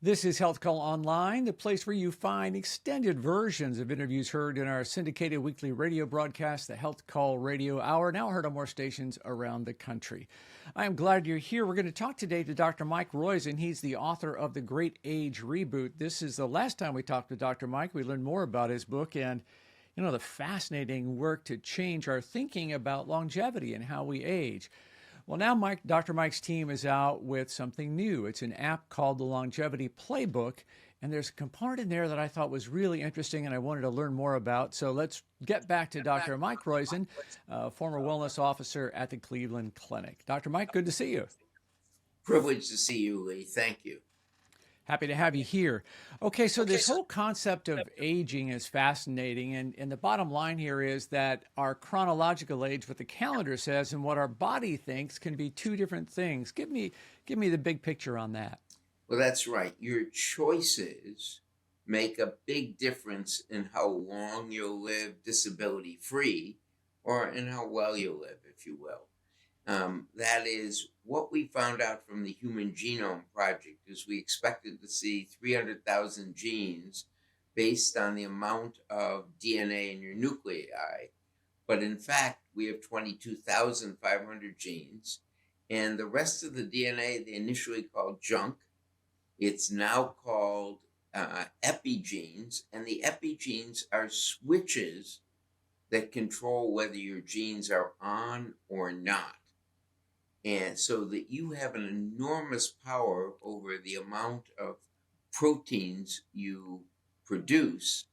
This is Health Call Online, the place where you find extended versions of interviews heard in our syndicated weekly radio broadcast, the Health Call Radio Hour, now heard on more stations around the country. I am glad you're here. We're going to talk today to Dr. Mike Roizen. He's the author of The Great Age Reboot. This is the last time we talked to Dr. Mike. We learned more about his book and, the fascinating work to change our thinking about longevity and how we age. Well, now Dr. Mike's team is out with something new. It's an app called the Longevity Playbook, and there's a component in there that I thought was really interesting and I wanted to learn more about. So let's get back to Dr. Mike Roizen, former wellness officer at the Cleveland Clinic. Dr. Mike, good to see you. Privileged to see you, Lee. Thank you. Happy to have you here. Okay, so this whole concept of aging is fascinating, and the bottom line here is that our chronological age, what the calendar says, and what our body thinks can be two different things. Give me the big picture on that. Well, that's right. Your choices make a big difference in how long you'll live disability-free, or in how well you'll live, if you will. That is what we found out from the Human Genome Project, is we expected to see 300,000 genes based on the amount of DNA in your nuclei. But in fact, we have 22,500 genes, and the rest of the DNA they initially called junk. It's now called epigenes, and the epigenes are switches that control whether your genes are on or not. And so that you have an enormous power over the amount of proteins you produce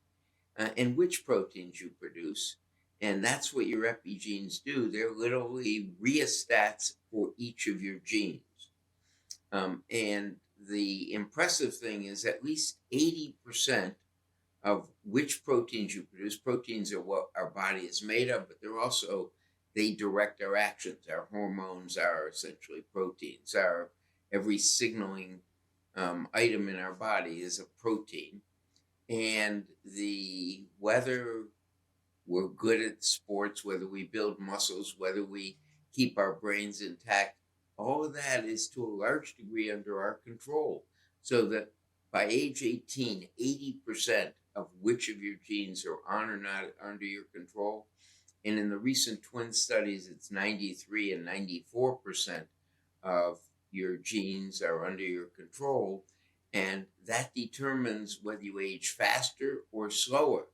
and which proteins you produce. And that's what your epigenes do. They're literally rheostats for each of your genes. And the impressive thing is at least 80% of which proteins you produce. Proteins are what our body is made of, but they direct our actions. Our hormones are essentially proteins. Every signaling item in our body is a protein. And whether we're good at sports, whether we build muscles, whether we keep our brains intact, all of that is to a large degree under our control. So that by age 18, 80% of which of your genes are on or not under your control. And in the recent twin studies, it's 93 and 94% of your genes are under your control. And that determines whether you age faster or slower.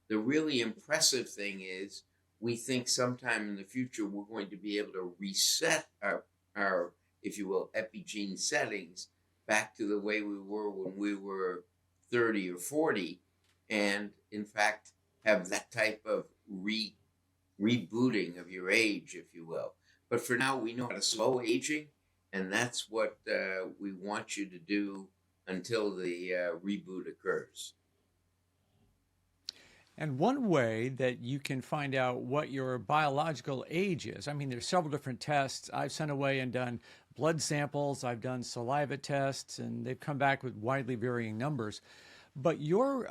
The really impressive thing is we think sometime in the future we're going to be able to reset our, if you will, epigene settings back to the way we were when we were 30 or 40, and in fact have that type of rebooting of your age, if you will. But for now, we know how to slow aging, and that's what we want you to do until the reboot occurs. And one way that you can find out what your biological age is, there's several different tests. I've sent away and done blood samples. I've done saliva tests, and they've come back with widely varying numbers. But your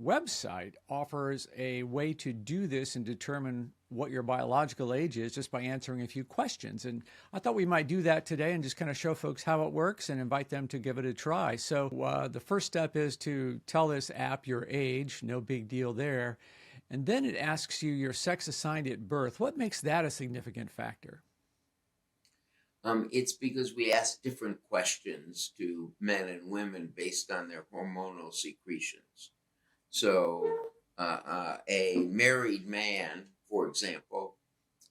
website offers a way to do this and determine what your biological age is just by answering a few questions. And I thought we might do that today and just kind of show folks how it works and invite them to give it a try. So the first step is to tell this app your age, no big deal there. And then it asks you your sex assigned at birth. What makes that a significant factor? It's because we ask different questions to men and women based on their hormonal secretions. So a married man, for example,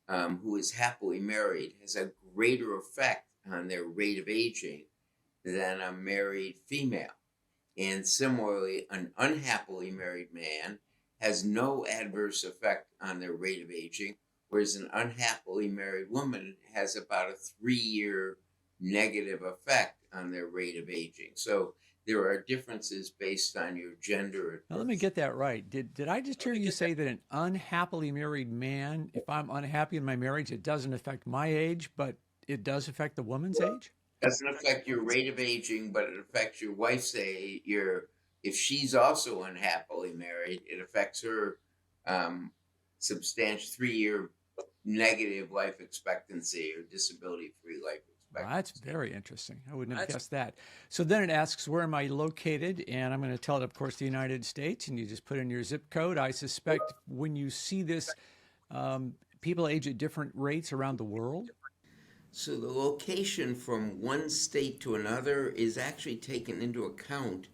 who is happily married has a greater effect on their rate of aging than a married female. And similarly, an unhappily married man has no adverse effect on their rate of aging, whereas an unhappily married woman has about a 3-year negative effect on their rate of aging. So there are differences based on your gender. Now, let me get that right. Did I just hear you say that an unhappily married man, if I'm unhappy in my marriage, it doesn't affect my age, but it does affect the woman's age? It doesn't affect your rate of aging, but it affects your wife's age. If she's also unhappily married, it affects her substantial 3-year negative life expectancy or disability-free life expectancy. Well, that's very interesting. I wouldn't have That's guessed that. So then it asks, where am I located? And I'm going to tell it, of course, the United States, and you just put in your zip code. I suspect when you see this, people age at different rates around the world. so the location from one state to another is actually taken into account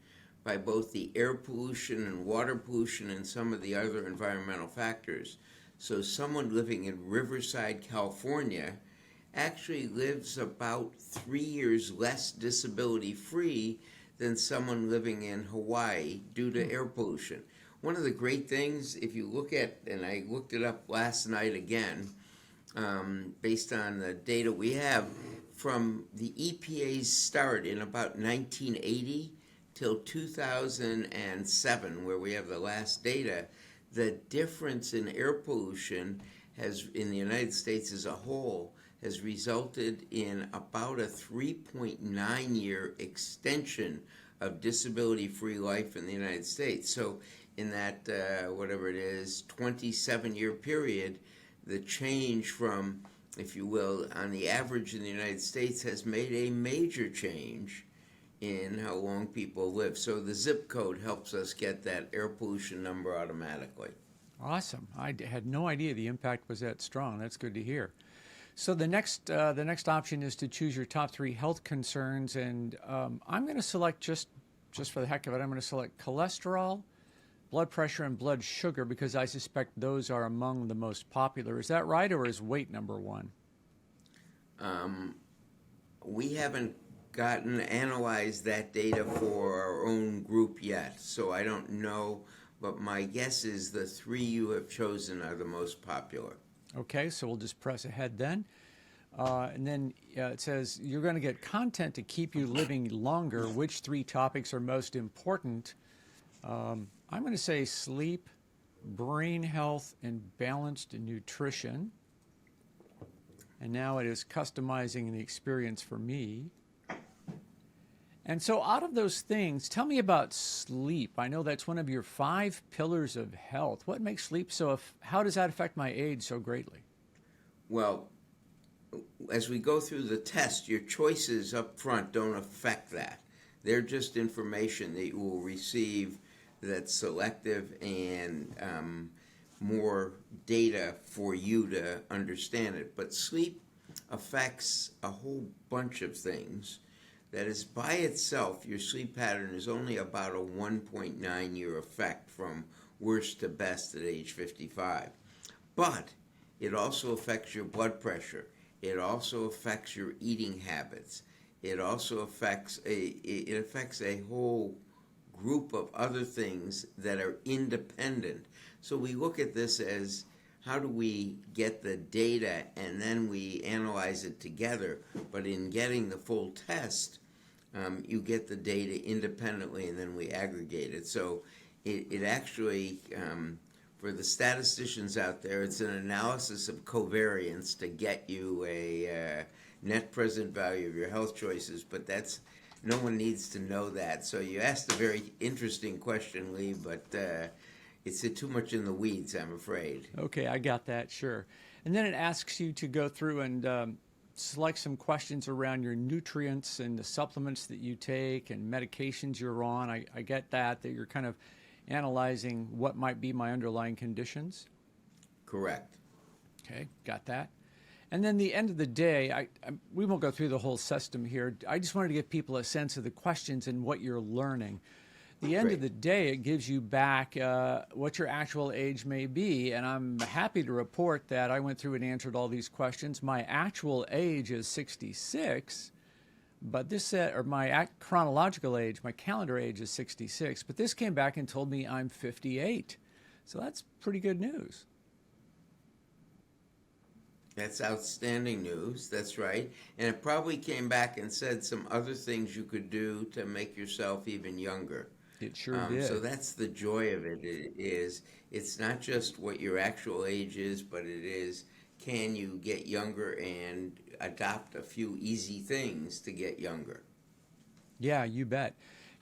by both the air pollution and water pollution and some of the other environmental factors. So someone living in Riverside, California actually lives about 3 years less disability free than someone living in Hawaii due to air pollution. One of the great things, if you look at, and I looked it up last night again, based on the data we have from the EPA's start in about 1980 till 2007, where we have the last data, the difference in air pollution has, in the United States as a whole, has resulted in about a 3.9 year extension of disability-free life in the United States. So in that, whatever it is, 27-year period, the change from, if you will, on the average in the United States has made a major change in how long people live. So the zip code helps us get that air pollution number automatically. Awesome. Had no idea the impact was that strong. That's good to hear. So the next option is to choose your top 3 health concerns, and I'm going to select just for the heck of it. I'm going to select cholesterol, blood pressure, and blood sugar because I suspect those are among the most popular. Is that right, or is weight number 1? We haven't analyzed that data for our own group yet, so I don't know, but my guess is the 3 you have chosen are the most popular. Okay, so we'll just press ahead then. And then it says you're going to get content to keep you living longer. Which 3 topics are most important? I'm going to say sleep, brain health, and balanced nutrition. And now it is customizing the experience for me. And so out of those things, tell me about sleep. I know that's one of your 5 pillars of health. What makes sleep how does that affect my age so greatly? Well, as we go through the test, your choices up front don't affect that. They're just information that you will receive that's selective and more data for you to understand it. But sleep affects a whole bunch of things. That is, by itself, your sleep pattern is only about a 1.9 year effect from worst to best at age 55. But it also affects your blood pressure. It also affects your eating habits. It also affects a whole group of other things that are independent. So we look at this as, how do we get the data and then we analyze it together? But in getting the full test, you get the data independently and then we aggregate it. So it actually, for the statisticians out there, it's an analysis of covariance to get you a net present value of your health choices, but no one needs to know that. So you asked a very interesting question, Lee, but it's too much in the weeds, I'm afraid. Okay, I got that, sure. And then it asks you to go through and select some questions around your nutrients and the supplements that you take and medications you're on. I get that you're kind of analyzing what might be my underlying conditions. Correct. Okay, got that. And then the end of the day, we won't go through the whole system here. I just wanted to give people a sense of the questions and what you're learning. The end of the day, it gives you back what your actual age may be. And I'm happy to report that I went through and answered all these questions. My actual age is 66, but my chronological age, my calendar age is 66. But this came back and told me I'm 58. So that's pretty good news. That's outstanding news. That's right. And it probably came back and said some other things you could do to make yourself even younger. It sure did. So that's the joy of it. It's not just what your actual age is, but it is, can you get younger and adopt a few easy things to get younger? Yeah, you bet.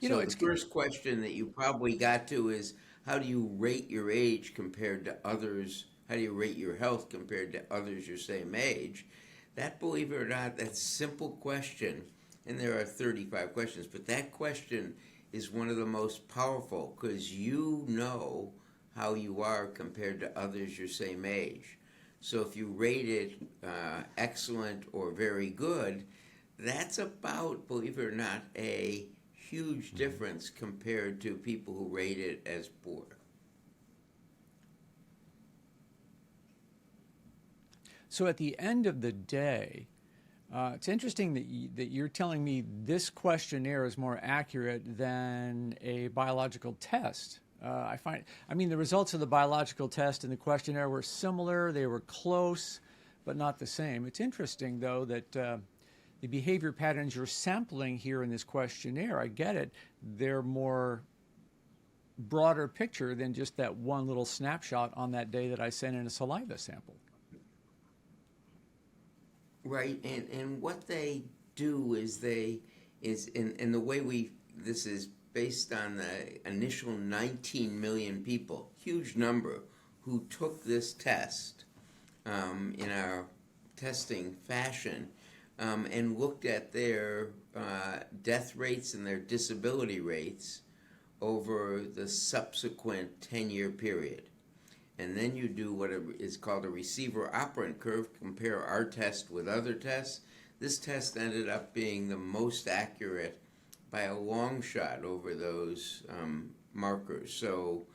So the first question that you probably got to is, how do you rate your age compared to others? How do you rate your health compared to others your same age? That, believe it or not, that simple question, and there are 35 questions, but that question is one of the most powerful because you know how you are compared to others your same age. So if you rate it excellent or very good, that's about, believe it or not, a huge difference compared to people who rate it as poor. So at the end of the day, it's interesting that you're telling me this questionnaire is more accurate than a biological test. I mean, the results of the biological test and the questionnaire were similar. They were close, but not the same. It's interesting, though, that the behavior patterns you're sampling here in this questionnaire, I get it, they're more broader picture than just that one little snapshot on that day that I sent in a saliva sample. Right, and what they do is in the way this is based on the initial 19 million people, huge number, who took this test in our testing fashion and looked at their death rates and their disability rates over the subsequent 10-year period. And then you do what is called a receiver operant curve, compare our test with other tests. This test ended up being the most accurate by a long shot over those markers. So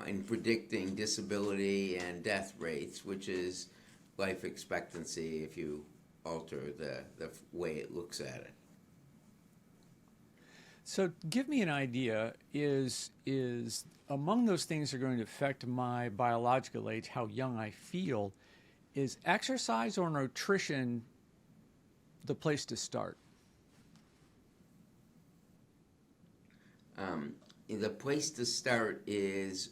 in predicting disability and death rates, which is life expectancy if you alter the way it looks at it. So give me an idea, is among those things that are going to affect my biological age, how young I feel, is exercise or nutrition the place to start? The place to start is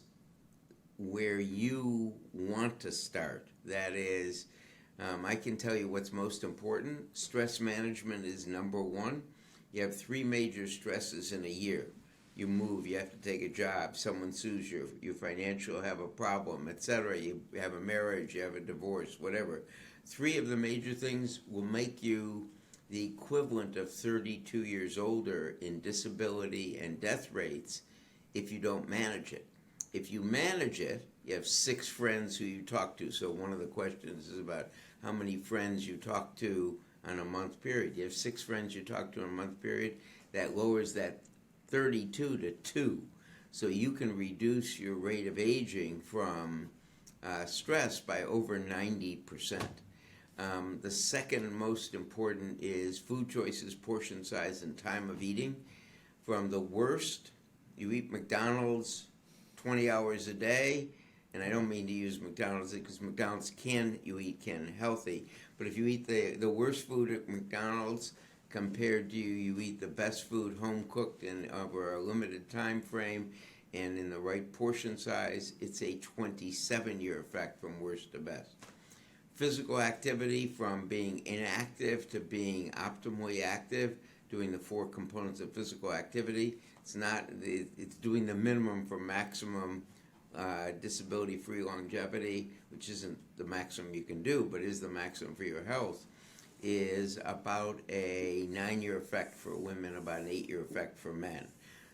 where you want to start. That is, I can tell you what's most important. Stress management is number one. You have 3 major stresses in a year. You move, you have to take a job, someone sues you, you financially have a problem, etc. You have a marriage, you have a divorce, whatever. 3 of the major things will make you the equivalent of 32 years older in disability and death rates if you don't manage it. If you manage it, you have 6 friends who you talk to. So one of the questions is about how many friends you talk to on a month period. You have 6 friends you talk to in a month period. That lowers that 32 to 2. So you can reduce your rate of aging from stress by over 90%. The second most important is food choices, portion size, and time of eating. From the worst, you eat McDonald's 20 hours a day, and I don't mean to use McDonald's because McDonald's can healthy, but if you eat the worst food at McDonald's compared to you eat the best food home cooked and over a limited time frame and in the right portion size, it's a 27-year effect from worst to best. Physical activity, from being inactive to being optimally active, doing the 4 components of physical activity. It's doing the minimum for maximum disability-free longevity, which isn't the maximum you can do, but is the maximum for your health, is about a 9-year effect for women, about an 8-year effect for men.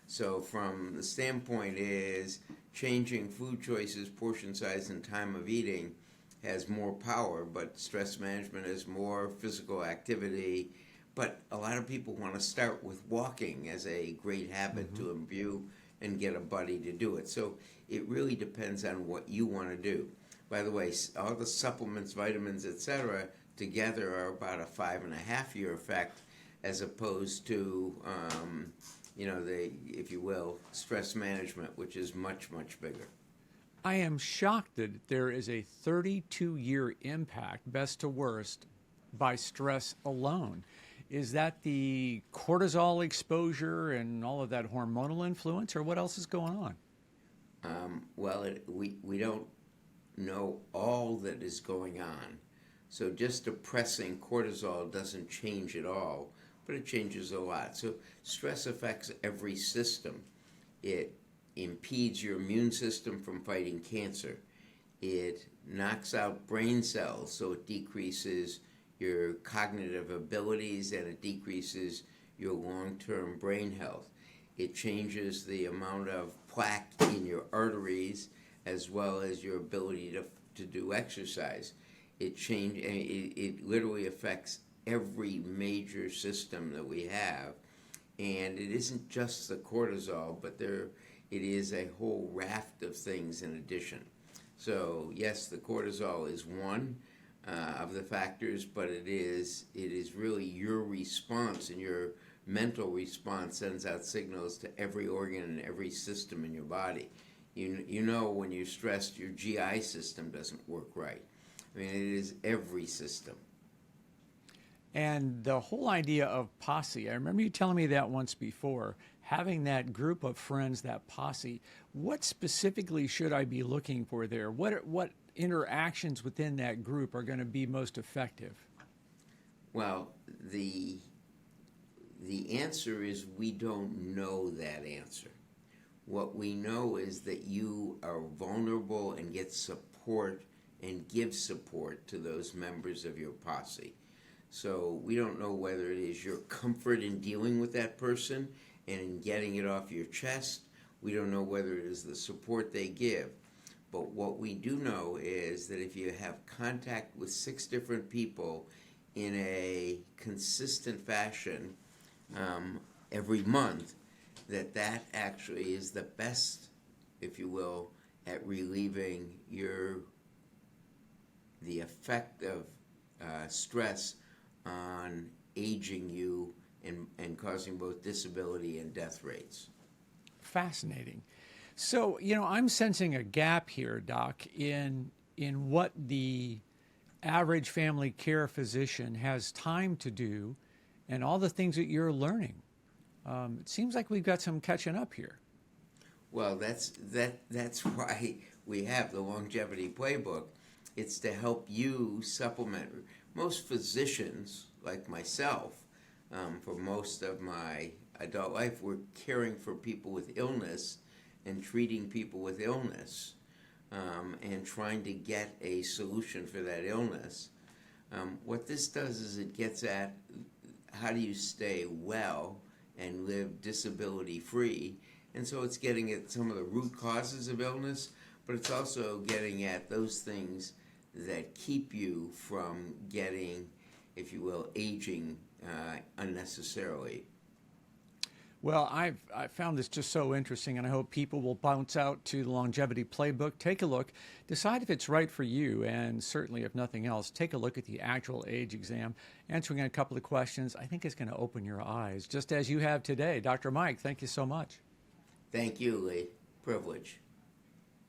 So from the standpoint is changing food choices, portion size, and time of eating has more power, but stress management has more physical activity. But a lot of people want to start with walking as a great habit to imbue and get a buddy to do it. So it really depends on what you want to do. By the way, all the supplements, vitamins, etc., together are about a 5.5-year effect, as opposed to, if you will, stress management, which is much, much bigger. I am shocked that there is a 32-year impact, best to worst, by stress alone. Is that the cortisol exposure and all of that hormonal influence, or what else is going on? We don't know all that is going on. So just depressing cortisol doesn't change at all, but it changes a lot. So stress affects every system. It impedes your immune system from fighting cancer. It knocks out brain cells, so it decreases your cognitive abilities, and it decreases your long-term brain health. It changes the amount of plaque in your arteries as well as your ability to do exercise. It literally affects every major system that we have, and it isn't just the cortisol, but it is a whole raft of things in addition. So yes, the cortisol is one of the factors, but it is really your response, and your mental response sends out signals to every organ and every system in your body. You know when you're stressed, your GI system doesn't work right. I mean, it is every system. And the whole idea of posse, I remember you telling me that once before, having that group of friends, that posse. What specifically should I be looking for there? What interactions within that group are going to be most effective? Well, the answer is we don't know that answer. What we know is that you are vulnerable and get support and give support to those members of your posse. So we don't know whether it is your comfort in dealing with that person and in getting it off your chest. We don't know whether it is the support they give. But what we do know is that if you have contact with 6 different people in a consistent fashion every month, that actually is the best, if you will, at relieving the effect of stress on aging you and causing both disability and death rates. Fascinating. So, I'm sensing a gap here, Doc, in what the average family care physician has time to do and all the things that you're learning. It seems like we've got some catching up here. Well, that's why we have the Longevity Playbook. It's to help you supplement. Most physicians, like myself, for most of my adult life, were caring for people with illness and treating people with illness and trying to get a solution for that illness. What this does is it gets at how do you stay well and live disability-free. And so it's getting at some of the root causes of illness, but it's also getting at those things that keep you from getting, if you will, aging unnecessarily. Well, I found this just so interesting, and I hope people will bounce out to the Longevity Playbook, take a look, decide if it's right for you, and certainly, if nothing else, take a look at the actual age exam, answering a couple of questions. I think it's going to open your eyes, just as you have today. Dr. Mike, thank you so much. Thank you, Lee. Privilege.